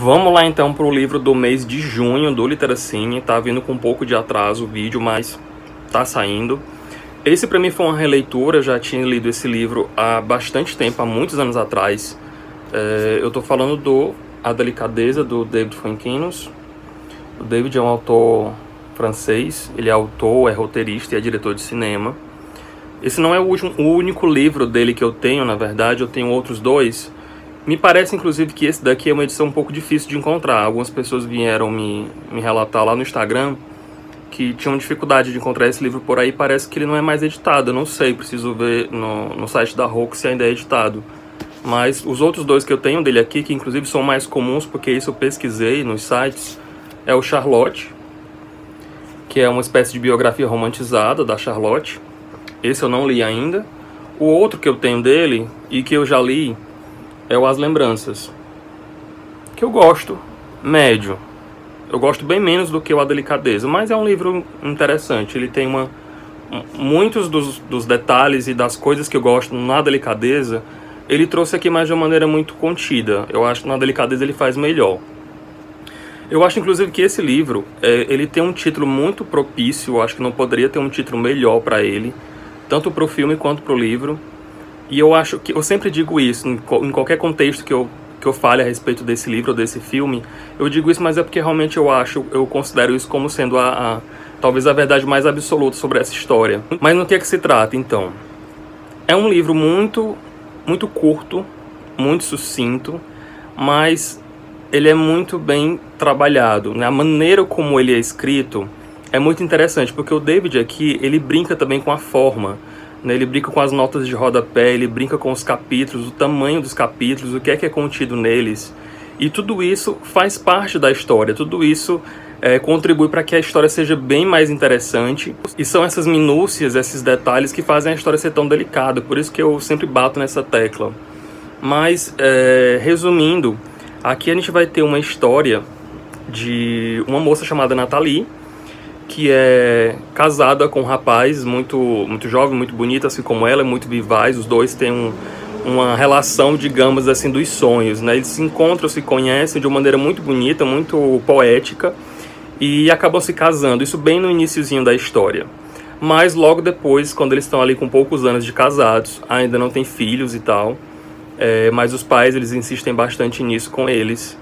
Vamos lá então para o livro do mês de junho do Literacine. Tá vindo com um pouco de atraso o vídeo, mas tá saindo. Esse para mim foi uma releitura, eu já tinha lido esse livro há bastante tempo, há muitos anos atrás. Eu tô falando do A Delicadeza, do David Fuenquinos. O David é um autor francês, ele é autor, é roteirista e é diretor de cinema. Esse não é o único livro dele que eu tenho, na verdade, eu tenho outros dois. Me parece, inclusive, que esse daqui é uma edição um pouco difícil de encontrar. Algumas pessoas vieram me relatar lá no Instagram que tinham dificuldade de encontrar esse livro por aí. Parece que ele não é mais editado, eu não sei, preciso ver no site da Roku se ainda é editado. Mas os outros dois que eu tenho dele aqui, que inclusive são mais comuns, porque isso eu pesquisei nos sites, é o Charlotte, que é uma espécie de biografia romantizada da Charlotte. Esse eu não li ainda. O outro que eu tenho dele, e que eu já li, é o As Lembranças, que eu gosto, médio. Eu gosto bem menos do que o A Delicadeza, mas é um livro interessante. Ele tem muitos dos detalhes e das coisas que eu gosto na Delicadeza, ele trouxe aqui mais de uma maneira muito contida. Eu acho que na Delicadeza ele faz melhor. Eu acho, inclusive, que esse livro, ele tem um título muito propício. Eu acho que não poderia ter um título melhor para ele, tanto para o filme quanto para o livro. E eu acho que, eu sempre digo isso, em qualquer contexto que eu fale a respeito desse livro ou desse filme, eu digo isso, mas é porque realmente eu considero isso como sendo talvez a verdade mais absoluta sobre essa história. Mas no que é que se trata, então? É um livro muito, muito curto, muito sucinto, mas ele é muito bem trabalhado. A maneira como ele é escrito é muito interessante, porque o David aqui, ele brinca também com a forma. Ele brinca com as notas de rodapé, ele brinca com os capítulos, o tamanho dos capítulos, o que é contido neles. E tudo isso faz parte da história, tudo isso contribui para que a história seja bem mais interessante. E são essas minúcias, esses detalhes que fazem a história ser tão delicada, por isso que eu sempre bato nessa tecla. Mas, resumindo, aqui a gente vai ter uma história de uma moça chamada Nathalie, que é casada com um rapaz muito, muito jovem, muito bonito, assim como ela, é muito vivaz. Os dois têm uma relação, digamos assim, dos sonhos, né? Eles se encontram, se conhecem de uma maneira muito bonita, muito poética, e acabam se casando, isso bem no iniciozinho da história. Mas logo depois, quando eles estão ali com poucos anos de casados, ainda não têm filhos e tal, mas os pais, eles insistem bastante nisso com eles.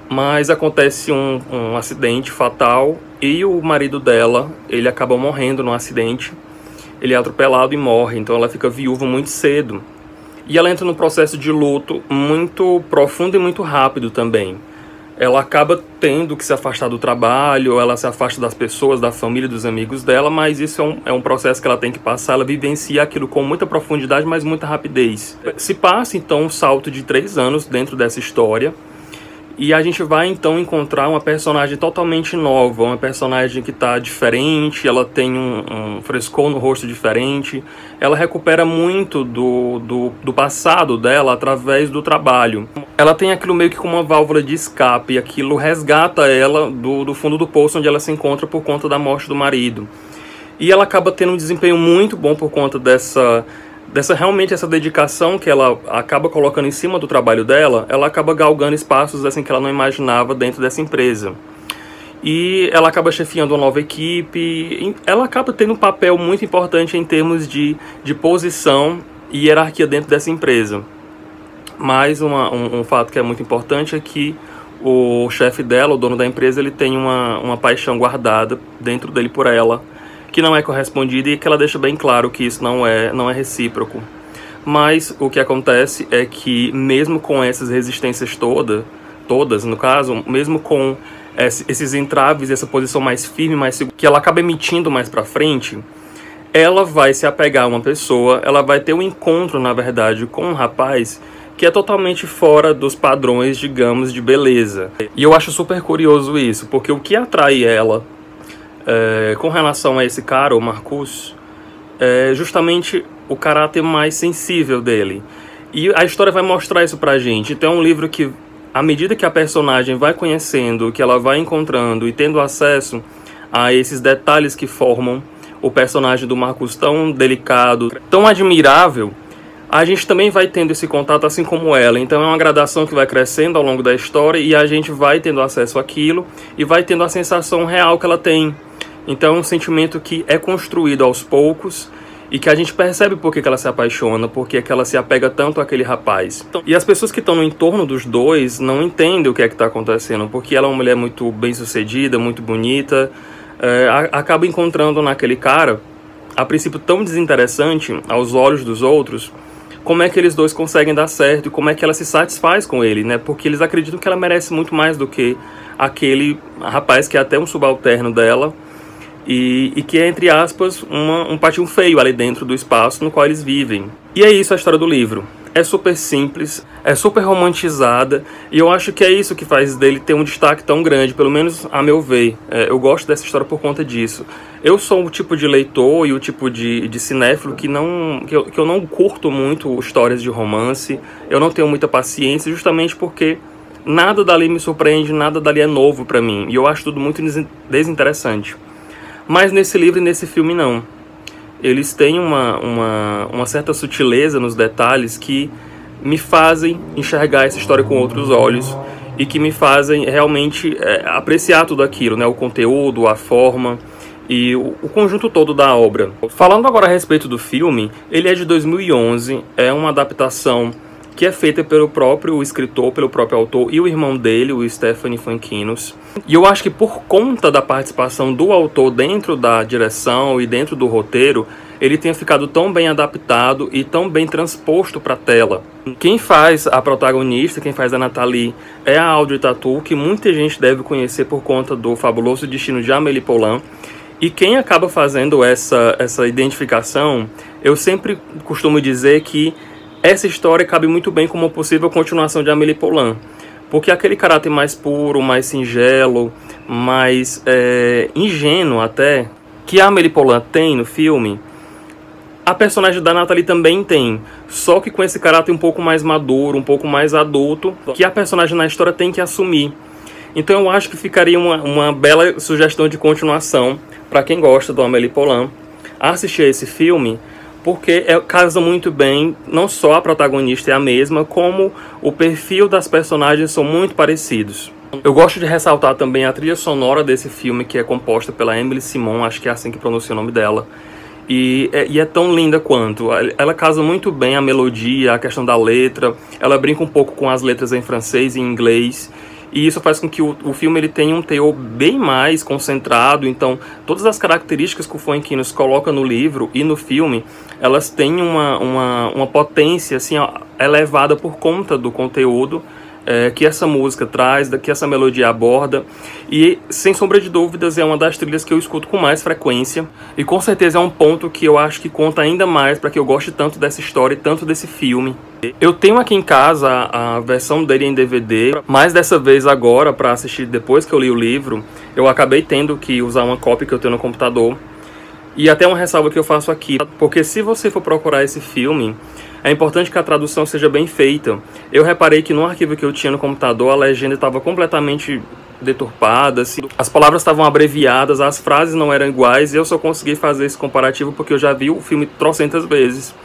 Mas acontece um acidente fatal e o marido dela, ele acaba morrendo num acidente. Ele é atropelado e morre, então ela fica viúva muito cedo. E ela entra num processo de luto muito profundo e muito rápido também. Ela acaba tendo que se afastar do trabalho, ela se afasta das pessoas, da família, dos amigos dela, mas isso é um processo que ela tem que passar. Ela vivencia aquilo com muita profundidade, mas muita rapidez. Se passa então um salto de 3 anos dentro dessa história. E a gente vai então encontrar uma personagem totalmente nova, uma personagem que está diferente, ela tem um frescor no rosto diferente, ela recupera muito do passado dela através do trabalho. Ela tem aquilo meio que como uma válvula de escape, e aquilo resgata ela do fundo do poço onde ela se encontra por conta da morte do marido. E ela acaba tendo um desempenho muito bom por conta realmente essa dedicação que ela acaba colocando em cima do trabalho dela. Ela acaba galgando espaços assim que ela não imaginava dentro dessa empresa. E ela acaba chefiando uma nova equipe, ela acaba tendo um papel muito importante em termos de posição e hierarquia dentro dessa empresa. Mas um fato que é muito importante é que o chefe dela, o dono da empresa, ele tem uma paixão guardada dentro dele por ela, que não é correspondida e que ela deixa bem claro que isso não é recíproco. Mas o que acontece é que mesmo com essas resistências todas no caso, mesmo com esses entraves, essa posição mais firme, mais segura, que ela acaba emitindo mais pra frente, ela vai se apegar a uma pessoa, ela vai ter um encontro, na verdade, com um rapaz que é totalmente fora dos padrões, digamos, de beleza. E eu acho super curioso isso, porque o que atrai ela com relação a esse cara, o Marcus, é justamente o caráter mais sensível dele. E a história vai mostrar isso pra gente. Então é um livro que, à medida que a personagem vai conhecendo, que ela vai encontrando e tendo acesso a esses detalhes que formam o personagem do Marcus tão delicado, tão admirável, a gente também vai tendo esse contato assim como ela. Então é uma gradação que vai crescendo ao longo da história e a gente vai tendo acesso àquilo e vai tendo a sensação real que ela tem. Então é um sentimento que é construído aos poucos e que a gente percebe por que ela se apaixona, porque que ela se apega tanto àquele rapaz. E as pessoas que estão no entorno dos dois não entendem o que é que está acontecendo, porque ela é uma mulher muito bem sucedida, muito bonita, acaba encontrando naquele cara, a princípio tão desinteressante aos olhos dos outros, como é que eles dois conseguem dar certo e como é que ela se satisfaz com ele, né? Porque eles acreditam que ela merece muito mais do que aquele rapaz que é até um subalterno dela, e que é, entre aspas, um patinho feio ali dentro do espaço no qual eles vivem. E é isso a história do livro. É super simples, é super romantizada, e eu acho que é isso que faz dele ter um destaque tão grande, pelo menos a meu ver. Eu gosto dessa história por conta disso. Eu sou o tipo de leitor e o tipo de cinéfilo que eu não curto muito histórias de romance, eu não tenho muita paciência, justamente porque nada dali me surpreende, nada dali é novo pra mim, e eu acho tudo muito desinteressante. Mas nesse livro e nesse filme não. Eles têm uma certa sutileza nos detalhes que me fazem enxergar essa história com outros olhos e que me fazem realmente apreciar tudo aquilo, né? O conteúdo, a forma e o conjunto todo da obra. Falando agora a respeito do filme, ele é de 2011, é uma adaptação que é feita pelo próprio escritor, pelo próprio autor e o irmão dele, o Stephanie Fankinos. E eu acho que por conta da participação do autor dentro da direção e dentro do roteiro, ele tenha ficado tão bem adaptado e tão bem transposto para a tela. Quem faz a protagonista, quem faz a Nathalie, é a Audrey Tautou, que muita gente deve conhecer por conta do Fabuloso Destino de Amélie Poulain. E quem acaba fazendo essa identificação, eu sempre costumo dizer que essa história cabe muito bem como uma possível continuação de Amélie Poulain, porque aquele caráter mais puro, mais singelo, mais ingênuo até, que a Amélie Poulain tem no filme, a personagem da Nathalie também tem, só que com esse caráter um pouco mais maduro, um pouco mais adulto, que a personagem na história tem que assumir. Então eu acho que ficaria uma bela sugestão de continuação para quem gosta do Amélie Poulain assistir a esse filme, porque casa muito bem, não só a protagonista é a mesma, como o perfil das personagens são muito parecidos. Eu gosto de ressaltar também a trilha sonora desse filme, que é composta pela Emily Simon, acho que é assim que pronuncia o nome dela, e é tão linda quanto. Ela casa muito bem a melodia, a questão da letra, ela brinca um pouco com as letras em francês e em inglês, e isso faz com que o filme ele tenha um teor bem mais concentrado. Então todas as características que o Fankinos coloca no livro e no filme, elas têm uma potência assim, elevada por conta do conteúdo que essa música traz, que essa melodia aborda, e sem sombra de dúvidas é uma das trilhas que eu escuto com mais frequência, e com certeza é um ponto que eu acho que conta ainda mais para que eu goste tanto dessa história e tanto desse filme. Eu tenho aqui em casa a versão dele em DVD, mas dessa vez agora, para assistir depois que eu li o livro, eu acabei tendo que usar uma cópia que eu tenho no computador. E até uma ressalva que eu faço aqui, porque se você for procurar esse filme, é importante que a tradução seja bem feita. Eu reparei que no arquivo que eu tinha no computador, a legenda estava completamente deturpada, assim, as palavras estavam abreviadas, as frases não eram iguais, e eu só consegui fazer esse comparativo porque eu já vi o filme trocentas vezes.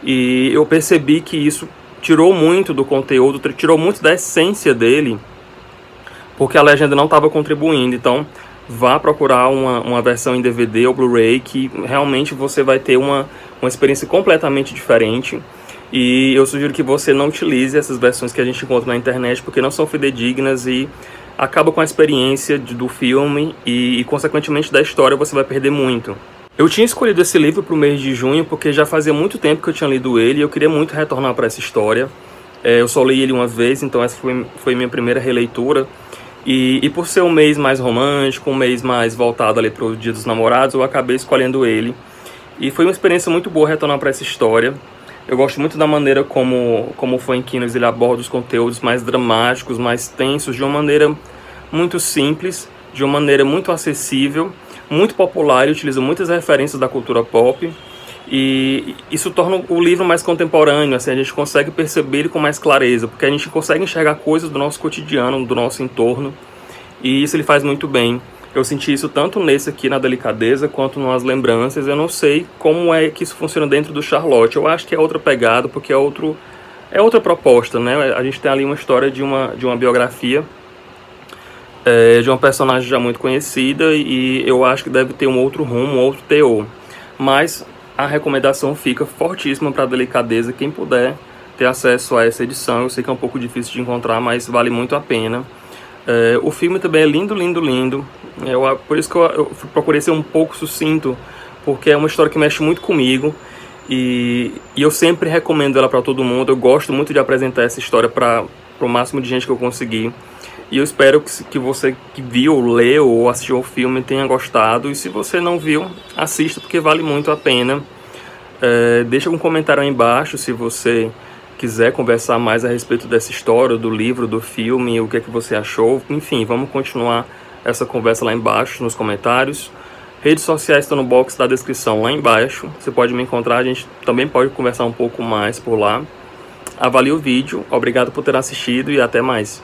E eu percebi que isso tirou muito do conteúdo, tirou muito da essência dele, porque a legenda não estava contribuindo. Então vá procurar uma versão em DVD ou Blu-ray, que realmente você vai ter uma experiência completamente diferente. E eu sugiro que você não utilize essas versões que a gente encontra na internet, porque não são fidedignas e acaba com a experiência do filme e consequentemente da história você vai perder muito. Eu tinha escolhido esse livro para o mês de junho porque já fazia muito tempo que eu tinha lido ele e eu queria muito retornar para essa história. Eu só li ele uma vez, então essa foi minha primeira releitura. E por ser um mês mais romântico, um mês mais voltado ali para o Dia dos Namorados, eu acabei escolhendo ele. E foi uma experiência muito boa retornar para essa história. Eu gosto muito da maneira como o Fankinos ele aborda os conteúdos mais dramáticos, mais tensos, de uma maneira muito simples, de uma maneira muito acessível, muito popular. Ele utiliza muitas referências da cultura pop. E isso torna o livro mais contemporâneo, assim, a gente consegue perceber ele com mais clareza, porque a gente consegue enxergar coisas do nosso cotidiano, do nosso entorno, e isso ele faz muito bem. Eu senti isso tanto nesse aqui, na Delicadeza, quanto nas Lembranças. Eu não sei como é que isso funciona dentro do Charlotte. Eu acho que é outra pegada, porque é outra proposta, né? A gente tem ali uma história de uma biografia de uma personagem já muito conhecida, e eu acho que deve ter um outro rumo, um outro teor. Mas a recomendação fica fortíssima para a Delicadeza. Quem puder ter acesso a essa edição, eu sei que é um pouco difícil de encontrar, mas vale muito a pena. O filme também é lindo, lindo, lindo. Por isso que eu procurei ser um pouco sucinto, porque é uma história que mexe muito comigo, e eu sempre recomendo ela para todo mundo. Eu gosto muito de apresentar essa história para o máximo de gente que eu conseguir. E eu espero que você que viu, leu ou assistiu ao filme tenha gostado. E se você não viu, assista, porque vale muito a pena. Deixa um comentário aí embaixo se você quiser conversar mais a respeito dessa história, do livro, do filme, o que é que você achou. Enfim, vamos continuar essa conversa lá embaixo nos comentários. Redes sociais estão no box da descrição lá embaixo. Você pode me encontrar, a gente também pode conversar um pouco mais por lá. Avalie o vídeo, obrigado por ter assistido e até mais.